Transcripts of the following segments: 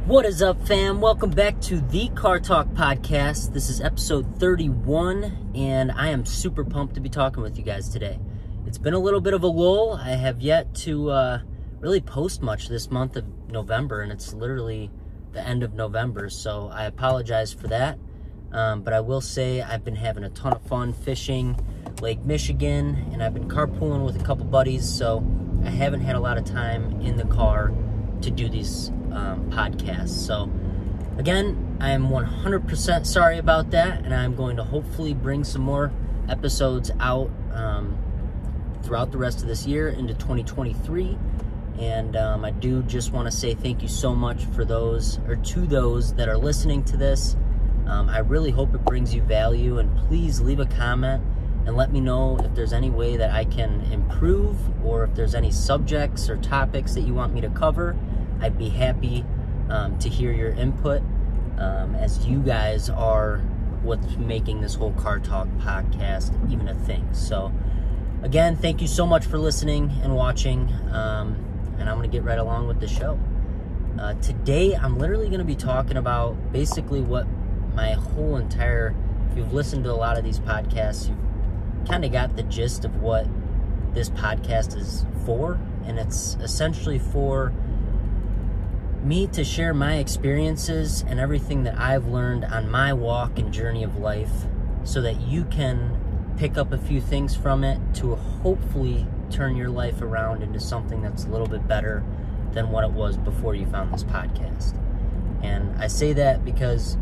What is up, fam? Welcome back to the Car Talk Podcast. This is episode 31, and I am super pumped to be talking with you guys today. It's been a little bit of a lull. I have yet to really post much this month of November, and it's literally the end of November, so I apologize for that. But I will say I've been having a ton of fun fishing Lake Michigan, and I've been carpooling with a couple buddies, so I haven't had a lot of time in the car to do these podcasts. So again, I am 100% sorry about that, and I'm going to hopefully bring some more episodes out throughout the rest of this year into 2023. And I do just want to say thank you so much for those, or to those that are listening to this. I really hope it brings you value, and please leave a comment and let me know if there's any way that I can improve, or if there's any subjects or topics that you want me to cover. I'd be happy to hear your input, as you guys are what's making this whole Car Talk podcast even a thing. So again, thank you so much for listening and watching, and I'm going to get right along with the show. Today, I'm literally going to be talking about basically what my whole entire, if you've listened to a lot of these podcasts, you've kind of got the gist of what this podcast is for, and it's essentially for me to share my experiences and everything that I've learned on my walk and journey of life, so that you can pick up a few things from it to hopefully turn your life around into something that's a little bit better than what it was before you found this podcast. And I say that because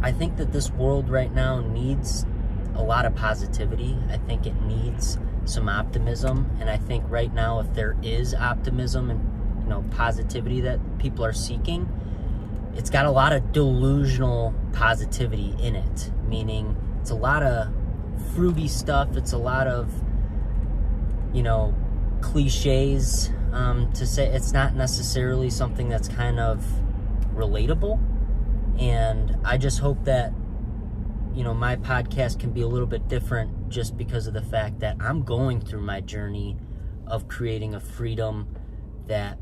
I think that this world right now needs a lot of positivity. I think it needs some optimism, and I think right now, if there is optimism and positivity that people are seeking, it's got a lot of delusional positivity in it, meaning it's a lot of fruity stuff, it's a lot of cliches, to say it's not necessarily something that's kind of relatable. And I just hope that my podcast can be a little bit different, just because of the fact that I'm going through my journey of creating a freedom that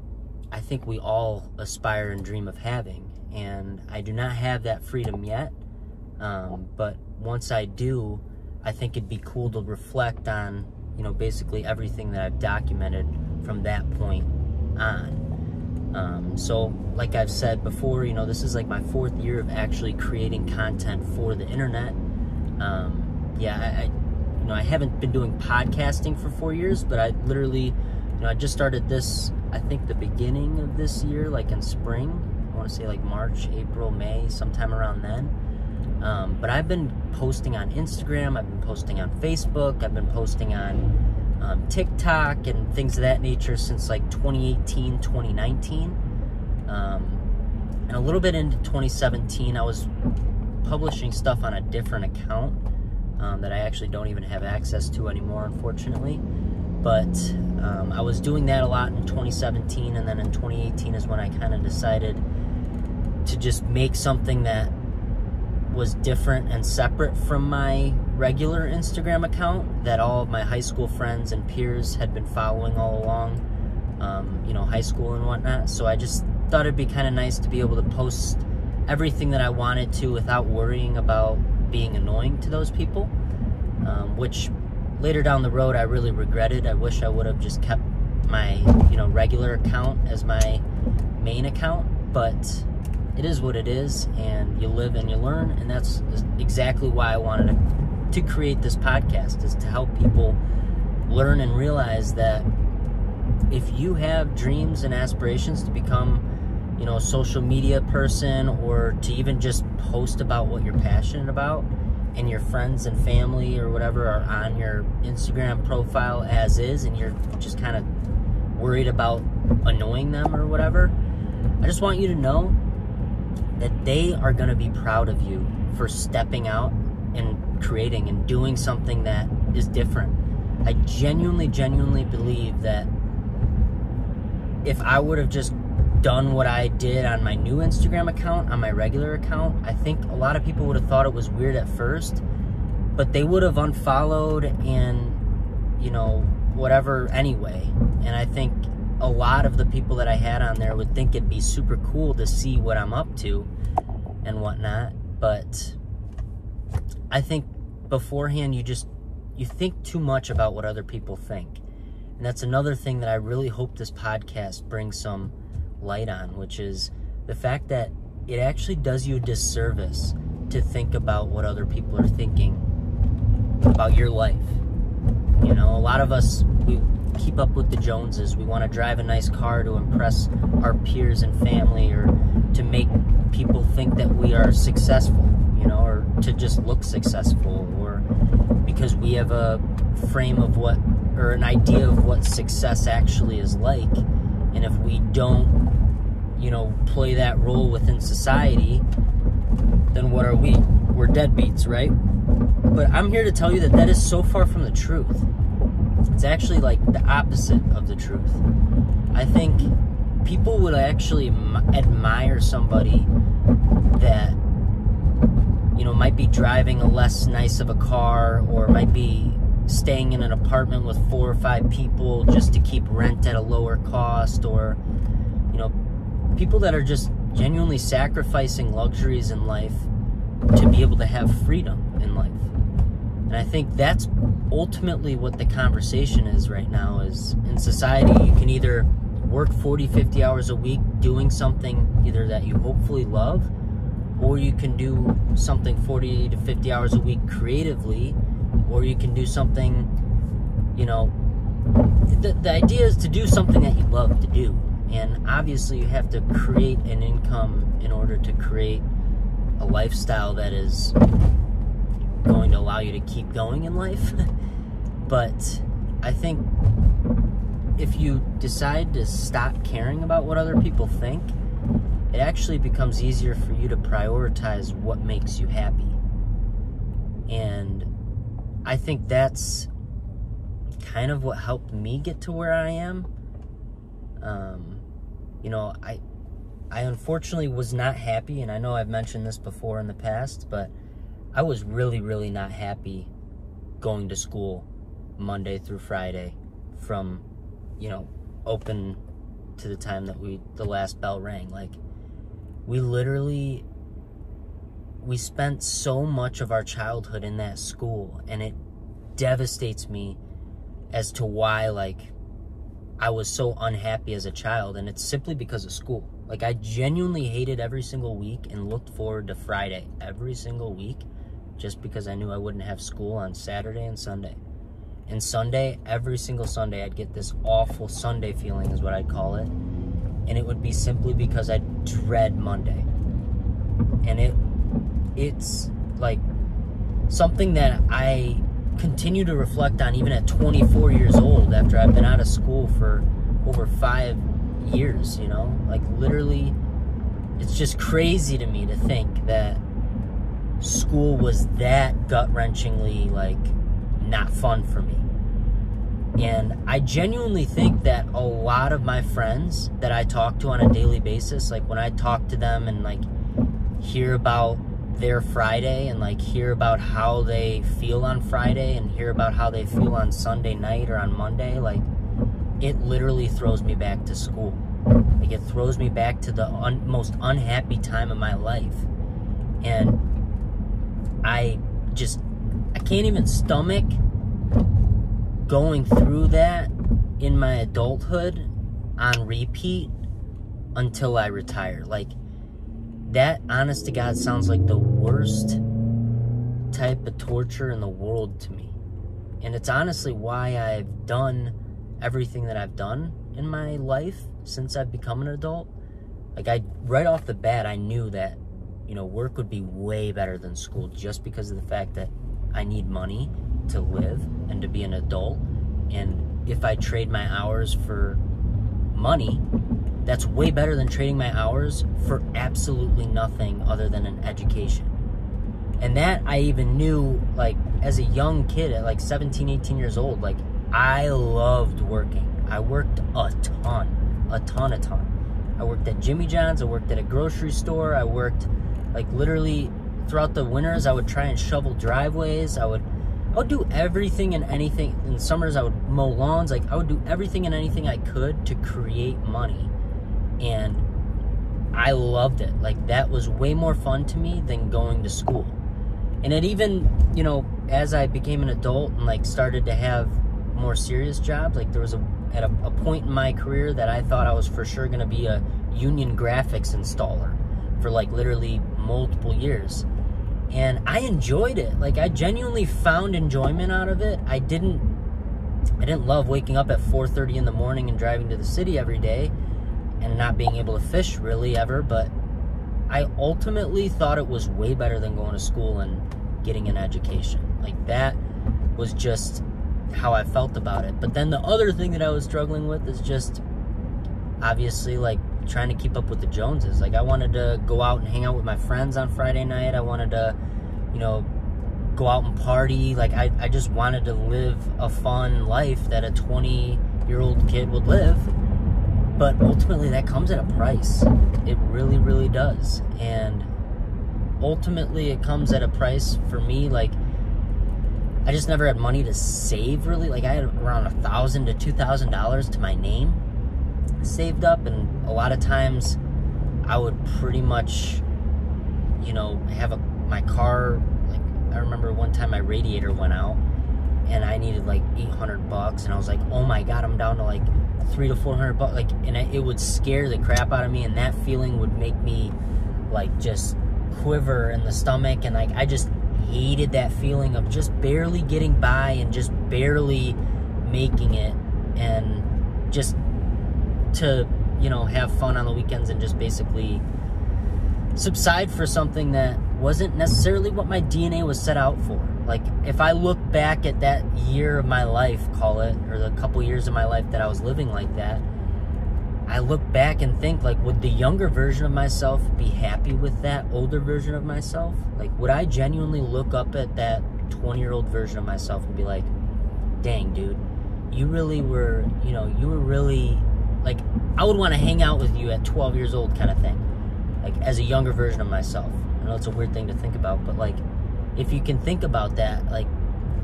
I think we all aspire and dream of having. And I do not have that freedom yet, but once I do, I think it'd be cool to reflect on basically everything that I've documented from that point on. So like I've said before, this is like my 4th year of actually creating content for the internet. I haven't been doing podcasting for 4 years, but I literally, I just started this, I think the beginning of this year, like in spring. I want to say like March, April, May, sometime around then. But I've been posting on Instagram, I've been posting on Facebook, I've been posting on TikTok and things of that nature since like 2018, 2019. And a little bit into 2017, I was publishing stuff on a different account that I actually don't even have access to anymore, unfortunately. But I was doing that a lot in 2017, and then in 2018 is when I kind of decided to just make something that was different and separate from my regular Instagram account that all of my high school friends and peers had been following all along, high school and whatnot. So I just thought it'd be kind of nice to be able to post everything that I wanted to without worrying about being annoying to those people, which later down the road I really regretted. I wish I would have just kept my regular account as my main account, but it is what it is, and you live and you learn, and that's exactly why I wanted to create this podcast, is to help people learn and realize that if you have dreams and aspirations to become a social media person, or to even just post about what you're passionate about, and your friends and family or whatever are on your Instagram profile as is, and you're just kind of worried about annoying them or whatever, I just want you to know that they are going to be proud of you for stepping out and creating and doing something that is different. I genuinely believe that if I would have just done what I did on my new Instagram account, on my regular account, I think a lot of people would have thought it was weird at first, but they would have unfollowed and whatever anyway. And I think a lot of the people that I had on there would think it'd be super cool to see what I'm up to and whatnot. But I think beforehand, you think too much about what other people think. And that's another thing that I really hope this podcast brings some light on, which is the fact that it actually does you a disservice to think about what other people are thinking about your life. You know, a lot of us, we keep up with the Joneses. We want to drive a nice car to impress our peers and family, or to make people think that we are successful, you know, or to just look successful, or because we have a frame of what, or an idea of what success actually is like. And if we don't, you know, play that role within society, then what are we? We're deadbeats, right? But I'm here to tell you that that is so far from the truth. It's actually like the opposite of the truth. I think people would actually admire somebody that, you know, might be driving a less nice of a car, or might be staying in an apartment with 4 or 5 people just to keep rent at a lower cost, or, you know, people that are just genuinely sacrificing luxuries in life to be able to have freedom in life. And I think that's ultimately what the conversation is right now. Is in society, you can either work 40, 50 hours a week doing something either that you hopefully love, or you can do something 40 to 50 hours a week creatively, or you can do something, you know, the idea is to do something that you love to do. And obviously you have to create an income in order to create a lifestyle that is going to allow you to keep going in life. But I think if you decide to stop caring about what other people think, it actually becomes easier for you to prioritize what makes you happy. And I think that's kind of what helped me get to where I am. You know, I unfortunately was not happy, and I know I've mentioned this before in the past, but I was really, really not happy going to school Monday through Friday from, you know, open to the time that the last bell rang. Like, we spent so much of our childhood in that school, and it devastates me as to why, like, I was so unhappy as a child, and it's simply because of school. Like, I genuinely hated every single week and looked forward to Friday every single week, just because I knew I wouldn't have school on Saturday and Sunday. And Sunday, every single Sunday, I'd get this awful Sunday feeling, is what I'd call it. And it would be simply because I dread Monday. And it's like something that I continue to reflect on even at 24 years old, after I've been out of school for over 5 years, you know? Like, literally, it's just crazy to me to think that school was that gut-wrenchingly, like, not fun for me. And I genuinely think that a lot of my friends that I talk to on a daily basis, like, when I talk to them and, like, hear about their Friday, and, like, hear about how they feel on Friday, and hear about how they feel on Sunday night or on Monday, like, it literally throws me back to school. Like, it throws me back to the most unhappy time of my life. And I can't even stomach going through that in my adulthood on repeat until I retire. Like, that, honest to God, sounds like the worst type of torture in the world to me. And it's honestly why I've done everything that I've done in my life since I've become an adult. Like, right off the bat, I knew that, you know, work would be way better than school, just because of the fact that I need money to live and to be an adult. And if I trade my hours for money, that's way better than trading my hours for absolutely nothing other than an education. And that I even knew, like, as a young kid at like 17, 18 years old. Like, I loved working. I worked a ton. I worked at Jimmy John's, I worked at a grocery store, I worked, like, literally throughout the winters, I would try and shovel driveways. I would would do everything and anything. In summers, I would mow lawns. Like, I would do everything and anything I could to create money. And I loved it. Like, that was way more fun to me than going to school. And it even, you know, as I became an adult and, like, started to have more serious jobs, like, there was at a point in my career that I thought I was for sure going to be a union graphics installer for, like, literally multiple years. And I enjoyed it. Like, I genuinely found enjoyment out of it. I didn't love waking up at 4:30 in the morning and driving to the city every day and not being able to fish really ever, but I ultimately thought it was way better than going to school and getting an education. Like, that was just how I felt about it. But then the other thing that I was struggling with is just obviously, like, trying to keep up with the Joneses. Like, I wanted to go out and hang out with my friends on Friday night. I wanted to, you know, go out and party. Like, I just wanted to live a fun life that a 20-year-old kid would live. But ultimately, that comes at a price. It really, really does. And ultimately, it comes at a price for me. Like, I just never had money to save, really. Like, I had around $1,000 to $2,000 to my name saved up. And a lot of times, I would pretty much, you know, have my car. Like, I remember one time my radiator went out, and I needed like $800, and I was like, oh my God, I'm down to like $300 to $400, like, and it would scare the crap out of me, and that feeling would make me like just quiver in the stomach, and like I just hated that feeling of just barely getting by and just barely making it, and just to, you know, have fun on the weekends and just basically subside for something that wasn't necessarily what my DNA was set out for. Like, if I look back at that year of my life, call it, or the couple years of my life that I was living like that, I look back and think, like, would the younger version of myself be happy with that older version of myself? Like, would I genuinely look up at that 20-year-old version of myself and be like, dang, dude, you really were, you know, you were really, like, I would want to hang out with you at 12 years old kind of thing, like, as a younger version of myself. I know it's a weird thing to think about, but, like, if you can think about that, like,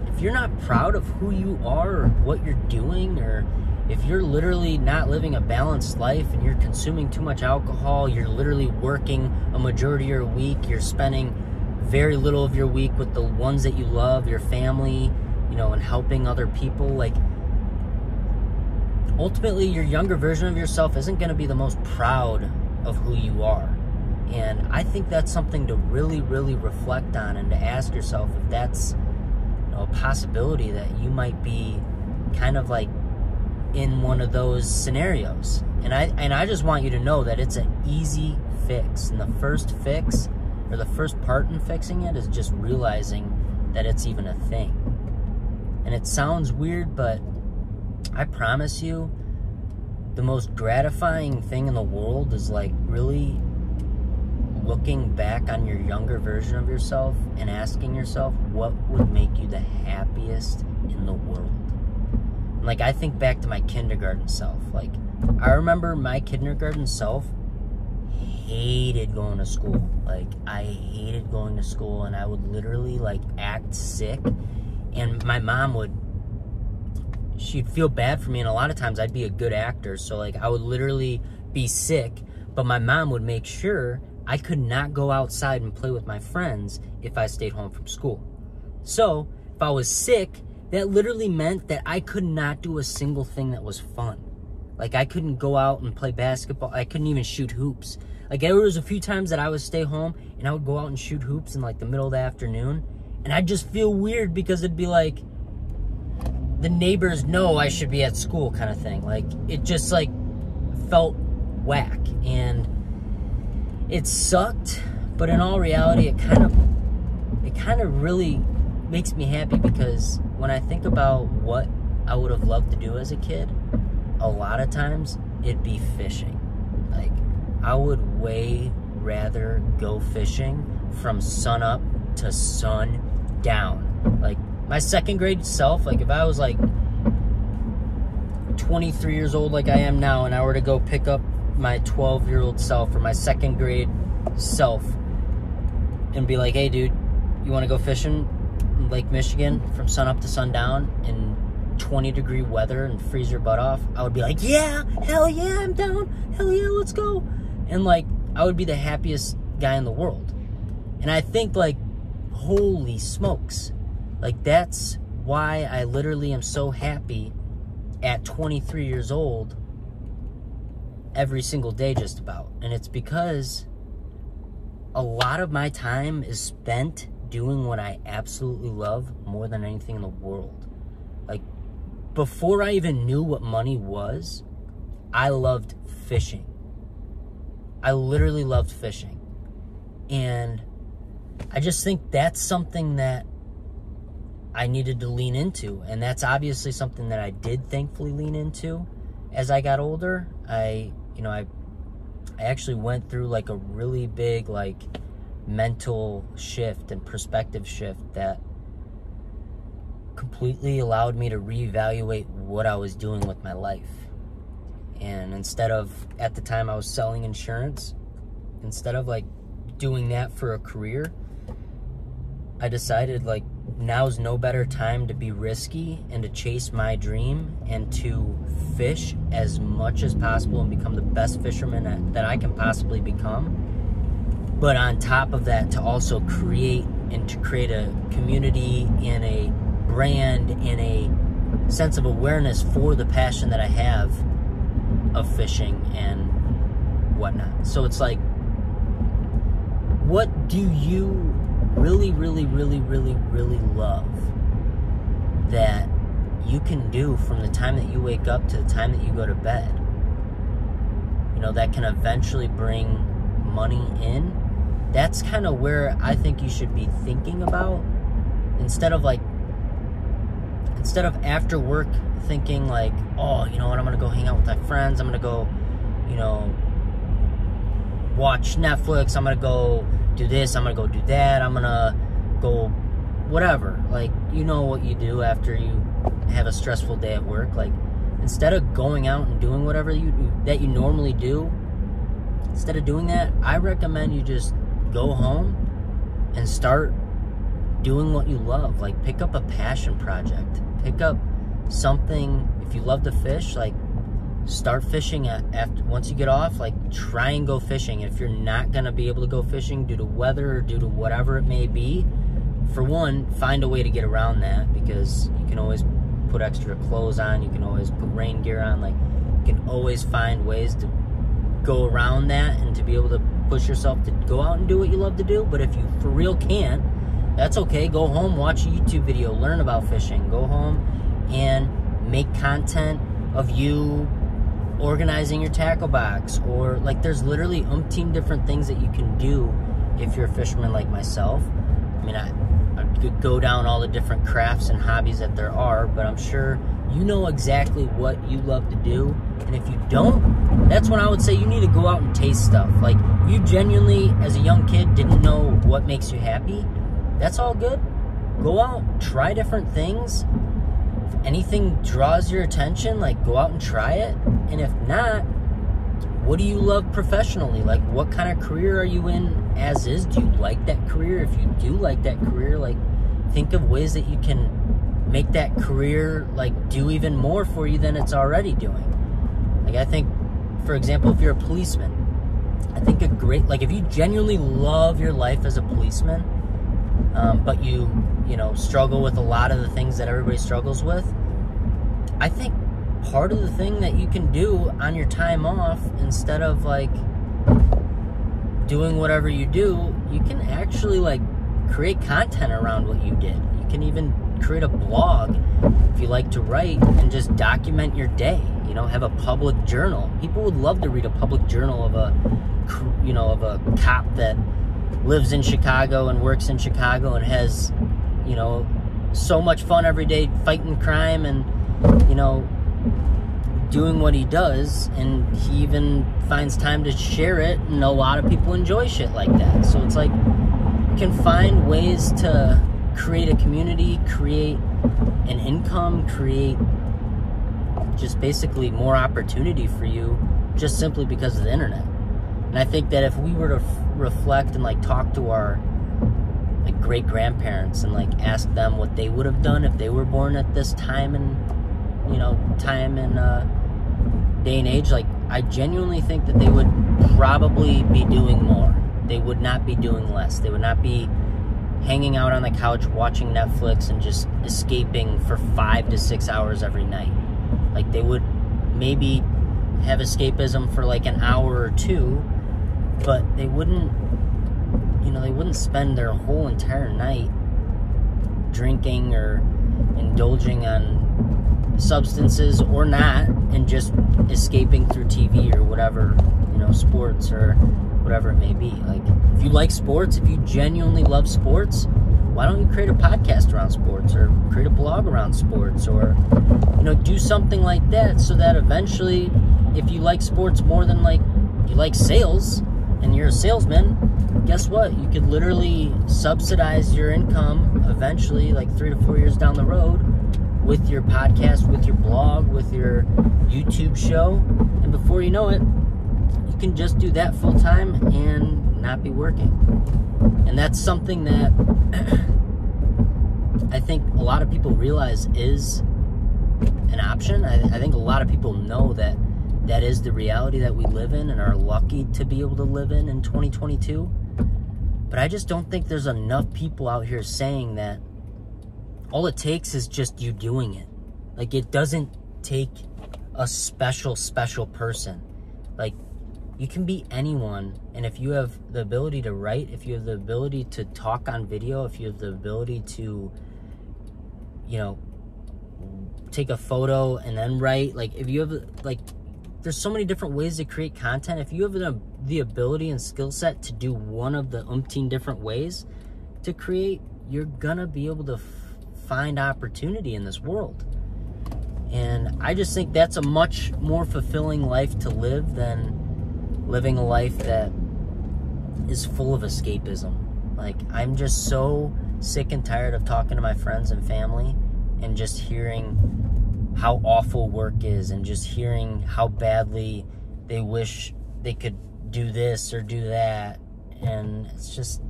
if you're not proud of who you are or what you're doing, or if you're literally not living a balanced life and you're consuming too much alcohol, you're literally working a majority of your week, you're spending very little of your week with the ones that you love, your family, you know, and helping other people, like, ultimately your younger version of yourself isn't going to be the most proud of who you are. And I think that's something to really, really reflect on, and to ask yourself if that's, you know, a possibility that you might be kind of like in one of those scenarios. And I just want you to know that it's an easy fix. And the first fix, or the first part in fixing it, is just realizing that it's even a thing. And it sounds weird, but I promise you, the most gratifying thing in the world is, like, really looking back on your younger version of yourself and asking yourself what would make you the happiest in the world. And, like, I think back to my kindergarten self. Like, I remember my kindergarten self hated going to school. Like, I hated going to school, and I would literally, like, act sick, and my mom she'd feel bad for me, and a lot of times I'd be a good actor, so, like, I would literally be sick, but my mom would make sure I could not go outside and play with my friends if I stayed home from school. So, if I was sick, that literally meant that I could not do a single thing that was fun. Like, I couldn't go out and play basketball. I couldn't even shoot hoops. Like, there was a few times that I would stay home and I would go out and shoot hoops in, like, the middle of the afternoon, and I'd just feel weird because it'd be like, the neighbors know I should be at school kind of thing. Like, it just, like, felt whack, and it sucked, but in all reality, it kind of really makes me happy, because when I think about what I would have loved to do as a kid, a lot of times it'd be fishing. Like, I would way rather go fishing from sun up to sun down. Like, my second grade self, like, if I was like 23 years old like I am now, and I were to go pick up my 12-year-old self or my second grade self and be like, hey, dude, you want to go fishing? in Lake Michigan from sun up to sundown in 20-degree weather and freeze your butt off, I would be like, yeah, hell yeah, I'm down. Hell yeah, let's go. And, like, I would be the happiest guy in the world. And I think, like, holy smokes. Like, that's why I literally am so happy at 23 years old every single day just about. And it's because a lot of my time is spent doing what I absolutely love more than anything in the world. Like, before I even knew what money was, I loved fishing. I literally loved fishing. And I just think that's something that I needed to lean into. And that's obviously something that I did thankfully lean into as I got older. I actually went through like a really big like mental shift and perspective shift that completely allowed me to reevaluate what I was doing with my life. And instead of, at the time I was selling insurance, instead of like doing that for a career, I decided like now's no better time to be risky and to chase my dream and to fish as much as possible and become the best fisherman that I can possibly become. But on top of that, to also create a community and a brand and a sense of awareness for the passion that I have of fishing and whatnot. So it's like, what do you really, really, really, really, really love that you can do from the time that you wake up to the time that you go to bed? You know, that can eventually bring money in. That's kind of where I think you should be thinking about, instead of after work thinking like, oh, you know what, I'm gonna go hang out with my friends, I'm gonna go, you know, watch Netflix, I'm gonna go do this, I'm gonna go do that, I'm gonna go whatever. Like, you know what you do after you have a stressful day at work. Like, instead of going out and doing whatever that you normally do, instead of doing that, I recommend you just go home and start doing what you love. Like, pick up a passion project, pick up something. If you love to fish, like, start fishing once you get off. Like, try and go fishing. If you're not gonna be able to go fishing due to weather or due to whatever it may be, for one, find a way to get around that, because you can always put extra clothes on, you can always put rain gear on. Like, you can always find ways to go around that and to be able to push yourself to go out and do what you love to do. But if you for real can't, that's okay. Go home, watch a YouTube video, learn about fishing. Go home and make content of you organizing your tackle box, or like, there's literally umpteen different things that you can do if you're a fisherman like myself. I mean, I could go down all the different crafts and hobbies that there are, but I'm sure you know exactly what you love to do. And if you don't, that's when I would say you need to go out and taste stuff. Like, you genuinely, as a young kid, didn't know what makes you happy. That's all good. Go out, try different things. If anything draws your attention, like, go out and try it. And if not, what do you love professionally? Like, what kind of career are you in as is? Do you like that career? If you do like that career, like, think of ways that you can make that career, like, do even more for you than it's already doing. Like, I think, for example, if you're a policeman, I think like, if you genuinely love your life as a policeman, but you know, struggle with a lot of the things that everybody struggles with, I think part of the thing that you can do on your time off, instead of like doing whatever you do, you can actually like create content around what you did. You can even create a blog if you like to write and just document your day. You know, have a public journal. People would love to read a public journal of a cop that lives in Chicago and works in Chicago and has, you know, so much fun every day fighting crime and, you know, doing what he does, and he even finds time to share it, and a lot of people enjoy shit like that. So it's like, you can find ways to create a community, create an income, create just basically more opportunity for you, just simply because of the internet. And I think that if we were to reflect and like talk to our like great-grandparents and like ask them what they would have done if they were born at this time and day and age, like I genuinely think that they would probably be doing more. They would not be doing less. They would not be hanging out on the couch watching Netflix and just escaping for 5 to 6 hours every night. Like they would maybe have escapism for like an hour or two, but they wouldn't spend their whole entire night drinking or indulging on substances or not and just escaping through TV or whatever, sports or whatever it may be. Like if you like sports, if you genuinely love sports, why don't you create a podcast around sports or create a blog around sports or do something like that, so that eventually if you like sports more than like you like sales and you're a salesman, guess what? You could literally subsidize your income eventually, like 3 to 4 years down the road, with your podcast, with your blog, with your YouTube show. And before you know it, you can just do that full time and not be working. And that's something that I think a lot of people realize is an option. I think a lot of people know that that is the reality that we live in and are lucky to be able to live in 2022. But I just don't think there's enough people out here saying that all it takes is just you doing it. Like, it doesn't take a special person. Like, you can be anyone, and if you have the ability to write, if you have the ability to talk on video, if you have the ability to, take a photo and then write, like, if you have, like, there's so many different ways to create content. If you have the ability and skill set to do one of the umpteen different ways to create, you're gonna be able to find opportunity in this world. And I just think that's a much more fulfilling life to live than living a life that is full of escapism. Like, I'm just so sick and tired of talking to my friends and family and just hearing how awful work is and just hearing how badly they wish they could do this or do that. And it's just,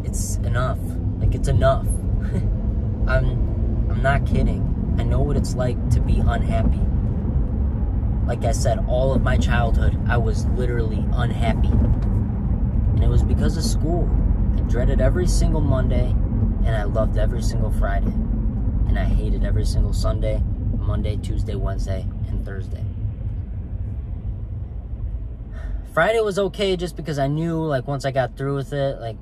it's enough. Like, it's enough. I'm not kidding. I know what it's like to be unhappy. Like I said, all of my childhood, I was literally unhappy. And it was because of school. I dreaded every single Monday, and I loved every single Friday. And I hated every single Sunday, Monday, Tuesday, Wednesday, and Thursday. Friday was okay just because I knew, like, once I got through with it, like,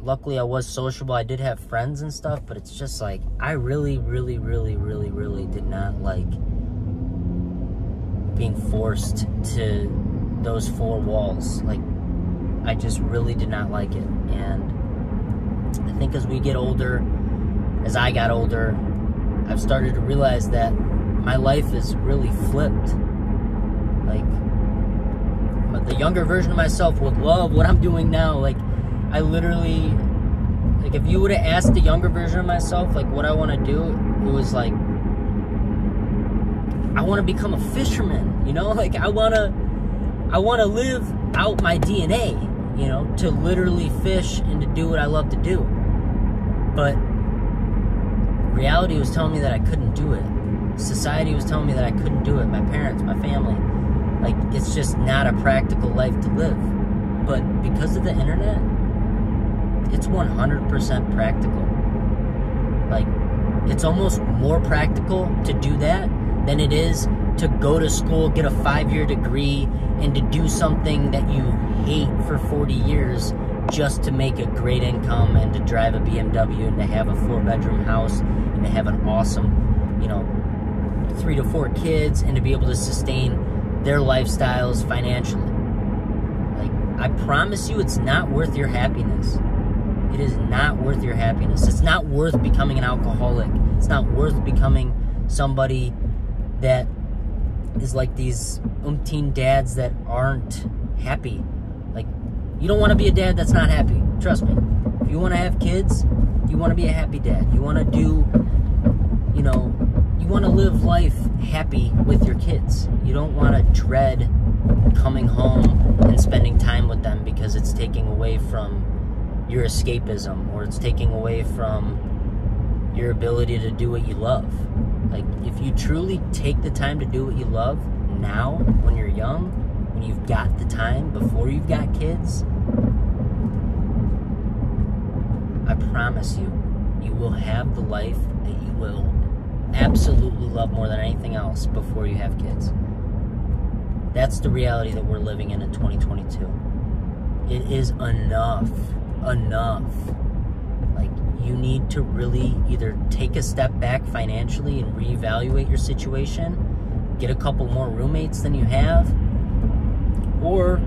luckily I was sociable. I did have friends and stuff, but it's just like, I really did not like being forced to those four walls. Like, I just really did not like it. And I think as we get older, as I got older, I've started to realize that my life is really flipped. Like, the younger version of myself would love what I'm doing now. Like, I literally, like, if you would have asked the younger version of myself, like, what I want to do, it was like, I want to become a fisherman, Like, I want to live out my DNA, to literally fish and to do what I love to do. But reality was telling me that I couldn't do it. Society was telling me that I couldn't do it. My parents, my family. Like, it's just not a practical life to live. But because of the internet, it's 100% practical. Like, it's almost more practical to do that than it is to go to school, get a 5-year degree, and to do something that you hate for 40 years just to make a great income and to drive a BMW and to have a 4-bedroom house and to have an awesome, 3 to 4 kids and to be able to sustain their lifestyles financially. Like, I promise you, it's not worth your happiness. It is not worth your happiness. It's not worth becoming an alcoholic. It's not worth becoming somebody that is like these umpteen dads that aren't happy. Like, you don't want to be a dad that's not happy. Trust me. If you want to have kids, you want to be a happy dad. You want to do, you want to live life happy with your kids. You don't want to dread coming home and spending time with them because it's taking away from your escapism, or it's taking away from your ability to do what you love. Like, if you truly take the time to do what you love now, when you're young, when you've got the time before you've got kids, I promise you, you will have the life that you will absolutely love more than anything else before you have kids. That's the reality that we're living in 2022. It is enough. Like, you need to really either take a step back financially and reevaluate your situation, get a couple more roommates than you have, or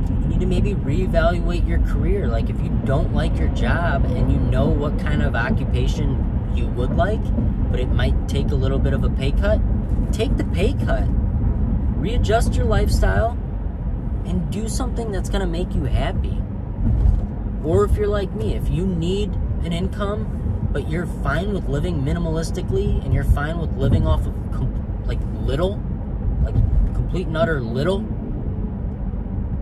you need to maybe reevaluate your career. Like, if you don't like your job and you know what kind of occupation you would like, but it might take a little bit of a pay cut, take the pay cut. Readjust your lifestyle and do something that's going to make you happy. Or if you're like me, if you need an income, but you're fine with living minimalistically and you're fine with living off of complete and utter little,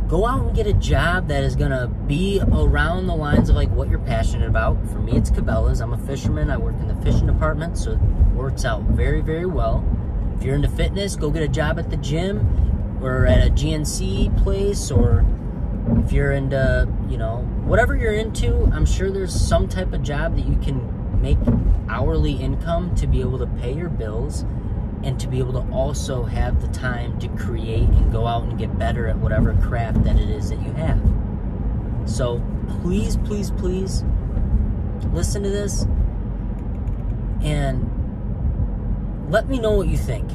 go out and get a job that is going to be around the lines of like what you're passionate about. For me, it's Cabela's. I'm a fisherman. I work in the fishing department, so it works out very, very well. If you're into fitness, go get a job at the gym or at a GNC place, or if you're into, whatever you're into, I'm sure there's some type of job that you can make hourly income to be able to pay your bills and to be able to also have the time to create and go out and get better at whatever craft that it is that you have. So please, please, please listen to this and let me know what you think.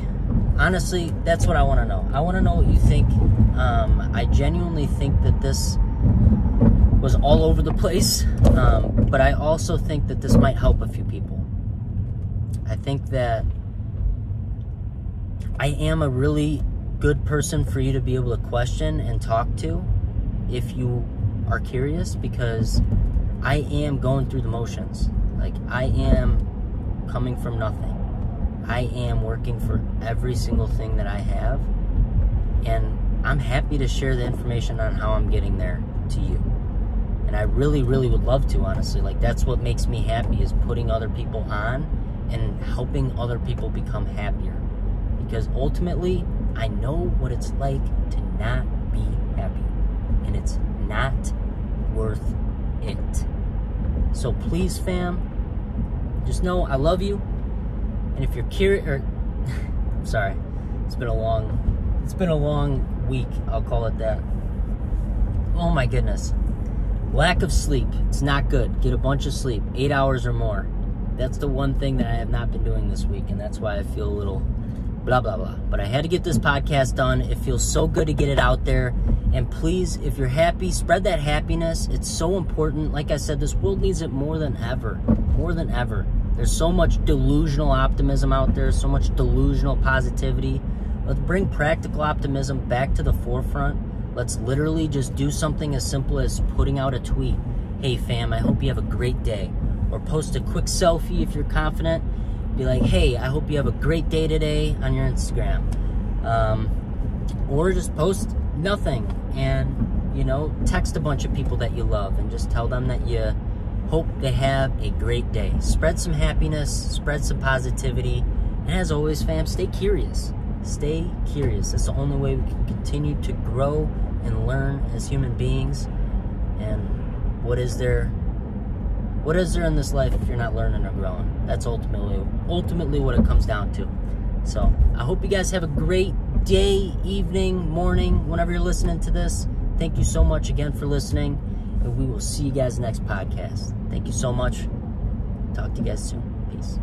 Honestly, that's what I want to know. I want to know what you think. I genuinely think that this was all over the place, but I also think that this might help a few people. I think that I am a really good person for you to be able to question and talk to if you are curious, because I am going through the motions. Like, I am coming from nothing. I am working for every single thing that I have, and I'm happy to share the information on how I'm getting there to you. And I really, really would love to, honestly. Like, that's what makes me happy, is putting other people on and helping other people become happier. Because ultimately, I know what it's like to not be happy, and it's not worth it. So please, fam, just know I love you. And if you're curious, I'm sorry, it's been a long week, I'll call it that. Oh my goodness. Lack of sleep, it's not good. Get a bunch of sleep, 8 hours or more. That's the one thing that I have not been doing this week, and that's why I feel a little blah, blah, blah. But I had to get this podcast done. It feels so good to get it out there. And please, if you're happy, spread that happiness. It's so important. Like I said, this world needs it more than ever. More than ever. There's so much delusional optimism out there, so much delusional positivity. Let's bring practical optimism back to the forefront. Let's literally just do something as simple as putting out a tweet. Hey fam, I hope you have a great day. Or post a quick selfie if you're confident. Be like, hey, I hope you have a great day today on your Instagram. Or just post nothing and, text a bunch of people that you love and just tell them that you hope they have a great day. Spread some happiness, spread some positivity. And as always, fam, stay curious. Stay curious. That's the only way we can continue to grow and learn as human beings. And what is there in this life if you're not learning or growing? That's ultimately what it comes down to. So I hope you guys have a great day, evening, morning, whenever you're listening to this. Thank you so much again for listening, and we will see you guys next podcast. Thank you so much. Talk to you guys soon. Peace.